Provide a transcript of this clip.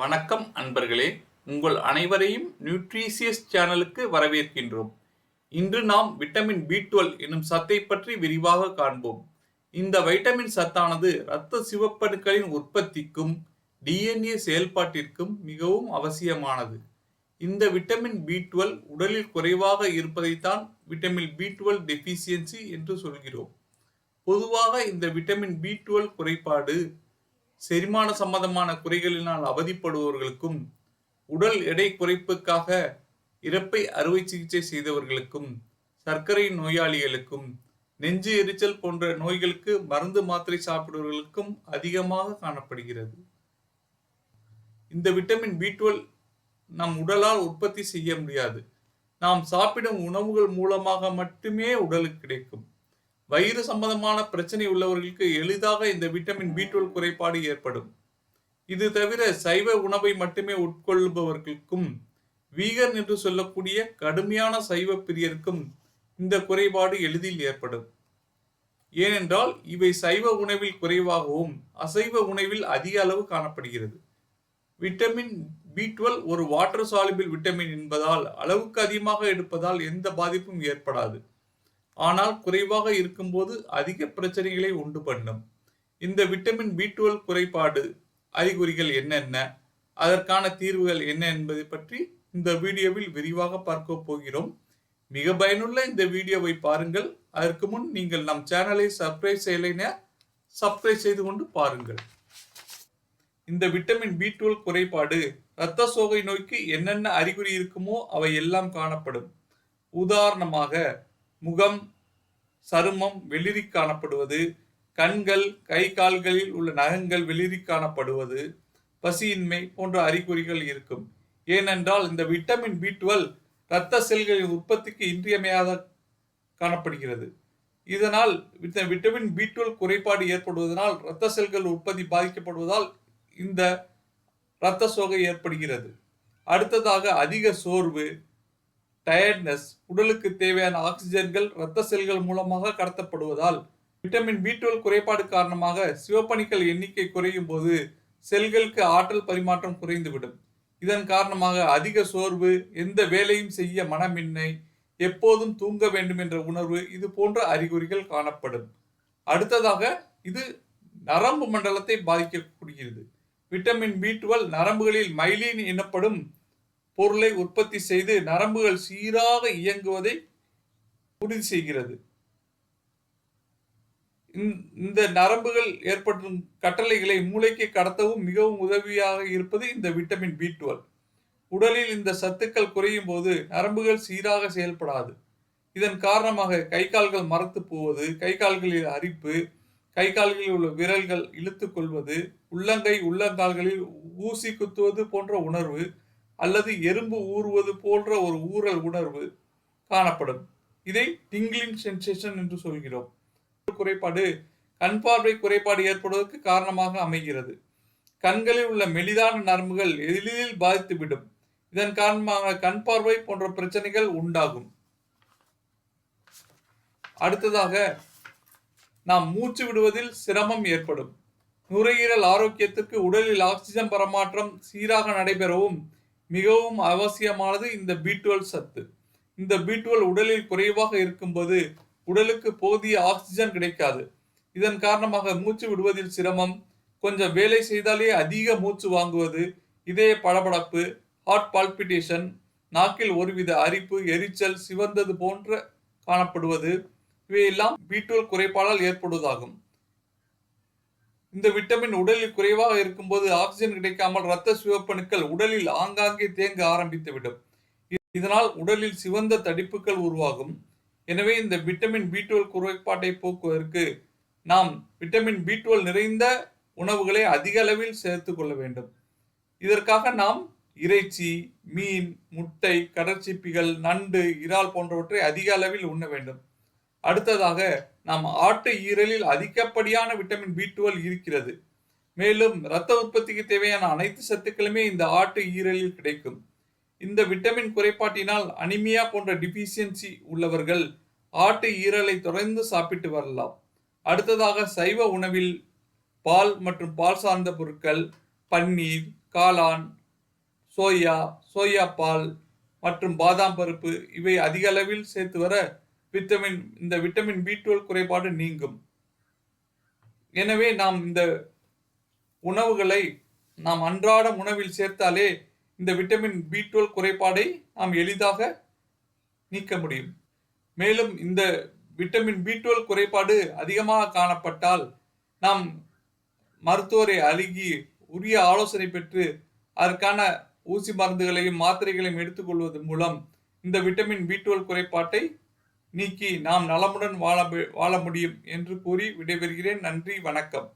வணக்கம் அன்பர்களே, உங்கள் அனைவரையும் நியூட்ரிஷியஸ் சேனலுக்கு வரவேற்கின்றோம். இன்று நாம் விட்டமின் B12 எனும் சத்தை பற்றி விரிவாக காண்போம். இந்த வைட்டமின் சத்தானது இரத்த சிவப்பணுக்களின் உற்பத்திக்கும் DNA செயல்பாட்டிற்கும் மிகவும் அவசியமானது. இந்த விட்டமின் B12 உடலில் குறைவாக இருப்பதைத்தான் விட்டமின் B12 டெஃபிஷியன்சி என்று சொல்கிறோம். பொதுவாக இந்த விட்டமின் B12 குறைபாடு செரிமான சம்பந்தமான குறைகளினால் அவதிப்படுபவர்களுக்கும், உடல் எடை குறைப்புக்காக இரைப்பை அறுவை சிகிச்சை செய்தவர்களுக்கும், சர்க்கரை நோயாளிகளுக்கும், நெஞ்சு எரிச்சல் போன்ற நோய்களுக்கு மருந்து மாத்திரை சாப்பிடுவர்களுக்கும் அதிகமாக காணப்படுகிறது. இந்த விட்டமின் B12 நம் உடலால் உற்பத்தி செய்ய முடியாது. நாம் சாப்பிடும் உணவுகள் மூலமாக மட்டுமே உடலுக்கு கிடைக்கும். வயிறு சம்பந்தமான பிரச்சனை உள்ளவர்களுக்கு எளிதாக இந்த விட்டமின் B12 குறைபாடு ஏற்படும். இது தவிர சைவ உணவை மட்டுமே உட்கொள்பவர்களுக்கும், வீகன் என்று சொல்லக்கூடிய கடுமையான சைவ பிரியருக்கும் இந்த குறைபாடு எளிதில் ஏற்படும். ஏனென்றால் இவை சைவ உணவில் குறைவாகவும், அசைவ உணவில் அதிக அளவு காணப்படுகிறது. விட்டமின் B12 ஒரு வாட்டர் சால்யூபிள் விட்டமின் என்பதால் அளவுக்கு அதிகமாக எடுப்பதால் எந்த பாதிப்பும் ஏற்படாது. ஆனால் குறைவாக இருக்கும்போது அதிக பிரச்சனைகளை உண்டு பண்ணும். இந்த விட்டமின் B12 குறைபாடு அறிகுறிகள் என்னென்ன, அதற்கான தீர்வுகள் என்ன என்பதை பற்றி இந்த வீடியோவில் விரிவாக பார்க்க போகிறோம். மிக பயனுள்ள இந்த வீடியோவை பாருங்கள். அதற்கு முன் நீங்கள் நம் சேனலை சப்ஸ்கிரைப் செய்யலைன்னா சப்ஸ்கிரைப் செய்து கொண்டு பாருங்கள். இந்த விட்டமின் B12 குறைபாடு இரத்த சோகை நோய்க்கு என்னென்ன அறிகுறி இருக்குமோ அவை எல்லாம் காணப்படும். உதாரணமாக முகம், சருமம் வெளிரி காணப்படுவது, கண்கள், கை கால்களில் உள்ள நகங்கள் வெளிரி காணப்படுவது, பசியின்மை போன்ற அறிகுறிகள் இருக்கும். ஏனென்றால் இந்த விட்டமின் B12 இரத்த செல்களின் உற்பத்திக்கு இன்றியமையாத காணப்படுகிறது. இதனால் விட்டமின் B12 குறைபாடு ஏற்படுவதனால் இரத்த செல்கள் உற்பத்தி பாதிக்கப்படுவதால் இந்த இரத்த சோகை ஏற்படுகிறது. அடுத்ததாக அதிக சோர்வு, டயர்ட்னஸ், உடலுக்கு தேவையான ஆக்சிஜன்கள் இரத்த செல்கள் மூலமாக கடத்தப்படுவதால் விட்டமின் B12 குறைபாடு காரணமாக சிவப்பணுக்கள் எண்ணிக்கை குறையும் போது செல்களுக்கு ஆற்றல் பரிமாற்றம் குறைந்துவிடும். இதன் காரணமாக அதிக சோர்வு, எந்த வேலையும் செய்ய மனமின்மை, எப்போதும் தூங்க வேண்டும் என்ற உணர்வு, இது போன்ற அறிகுறிகள் காணப்படும். அடுத்ததாக இது நரம்பு மண்டலத்தை பாதிக்கக்கூடியது. விட்டமின் B12 நரம்புகளில் மைலின் எனப்படும் பொருளை உற்பத்தி செய்து நரம்புகள் சீராக இயங்குவதை உறுதி செய்கிறது. இந்த நரம்புகள் ஏற்படும் கட்டளைகளை மூளைக்கு கடத்தவும் மிகவும் உதவியாக இருப்பது இந்த விட்டமின் B12. உடலில் இந்த சத்துக்கள் குறையும் போது நரம்புகள் சீராக செயல்படாது. இதன் காரணமாக கை கால்கள் மரத்து போவது, கை கால்களில் அரிப்பு, கை கால்களில் உள்ள விரல்கள் இழுத்து கொள்வது, உள்ளங்கை உள்ளங்கால்களில் ஊசி குத்துவது போன்ற உணர்வு அல்லது எறும்பு ஊறுவது போன்ற ஒரு ஊறல் உணர்வு காணப்படும். இதை டிங்லிங் சென்சேஷன் என்று சொல்கிறோம். குறைபாடு கண் பார்வை குறைபாடு ஏற்படுவதற்கு காரணமாக அமைகிறது. கண்களில் உள்ள மெலிதான நரம்புகள் எளிதில் பாதித்துவிடும். இதன் காரணமாக கண் பார்வை போன்ற பிரச்சனைகள் உண்டாகும். அடுத்ததாக நாம் மூச்சு விடுவதில் சிரமம் ஏற்படும். நுரையீரல் ஆரோக்கியத்திற்கு உடலில் ஆக்சிஜன் பரிமாற்றம் சீராக நடைபெறவும் மிகவும் அவசியமானது இந்த B12 சத்து. இந்த B12 உடலில் குறைவாக இருக்கும்போது உடலுக்கு போதிய ஆக்சிஜன் கிடைக்காது. இதன் காரணமாக மூச்சு விடுவதில் சிரமம், கொஞ்சம் வேலை செய்தாலே அதிக மூச்சு வாங்குவது, இதய படபடப்பு, ஹார்ட் பால்பிட்டேஷன், நாக்கில் ஒருவித அரிப்பு, எரிச்சல், சிவந்தது போன்ற காணப்படுவது, இவையெல்லாம் B12 குறைபாடால் ஏற்படுவதாகும். இந்த விட்டமின் உடலில் குறைவாக இருக்கும்போது ஆக்சிஜன் கிடைக்காமல் இரத்த சிவப்பணுக்கள் உடலில் ஆங்காங்கே தேங்க ஆரம்பித்துவிடும். இதனால் உடலில் சிவந்த தடிப்புகள் உருவாகும். எனவே இந்த விட்டமின் B12 குறைபாட்டை போக்குவதற்கு நாம் விட்டமின் B12 நிறைந்த உணவுகளை அதிக அளவில் சேர்த்துக் கொள்ள வேண்டும். இதற்காக நாம் இறைச்சி, மீன், முட்டை, கடற்சிப்பிகள், நண்டு, இறால் போன்றவற்றை அதிக அளவில் உண்ண வேண்டும். அடுத்ததாக நாம் ஆட்டு ஈரலில் அதிகப்படியான விட்டமின் B12 இருக்கிறது. மேலும் இரத்த உற்பத்திக்கு தேவையான அனைத்து சத்துக்களுமே இந்த ஆட்டு ஈரலில் கிடைக்கும். இந்த விட்டமின் குறைபாட்டினால் அனிமியா போன்ற டிஃபிஷியன்சி உள்ளவர்கள் ஆட்டு ஈரலை தொடர்ந்து சாப்பிட்டு வரலாம். அடுத்ததாக சைவ உணவில் பால் மற்றும் பால் சார்ந்த பொருட்கள், பன்னீர், காளான், சோயா, சோயா பால் மற்றும் பாதாம் பருப்பு இவை அதிக அளவில் சேர்த்து வர இந்த விட்டமின் B12 குறைபாடு நீங்கும். எனவே நாம் இந்த உணவுகளை நாம் அன்றாட உணவில் சேர்த்தாலே இந்த விட்டமின் B12 குறைபாடை நாம் எளிதாக நீக்க முடியும். மேலும் இந்த விட்டமின் B12 குறைபாடு அதிகமாக காணப்பட்டால் நாம் மருத்துவரை அணுகி உரிய ஆலோசனை பெற்று அதற்கான ஊசி மருந்துகளையும் மாத்திரைகளையும் எடுத்துக்கொள்வதன் மூலம் இந்த விட்டமின் B12 குறைபாட்டை நீக்கி நாம் நலமுடன் வாழ முடியும் என்று கூறி விடைபெறுகிறேன். நன்றி, வணக்கம்.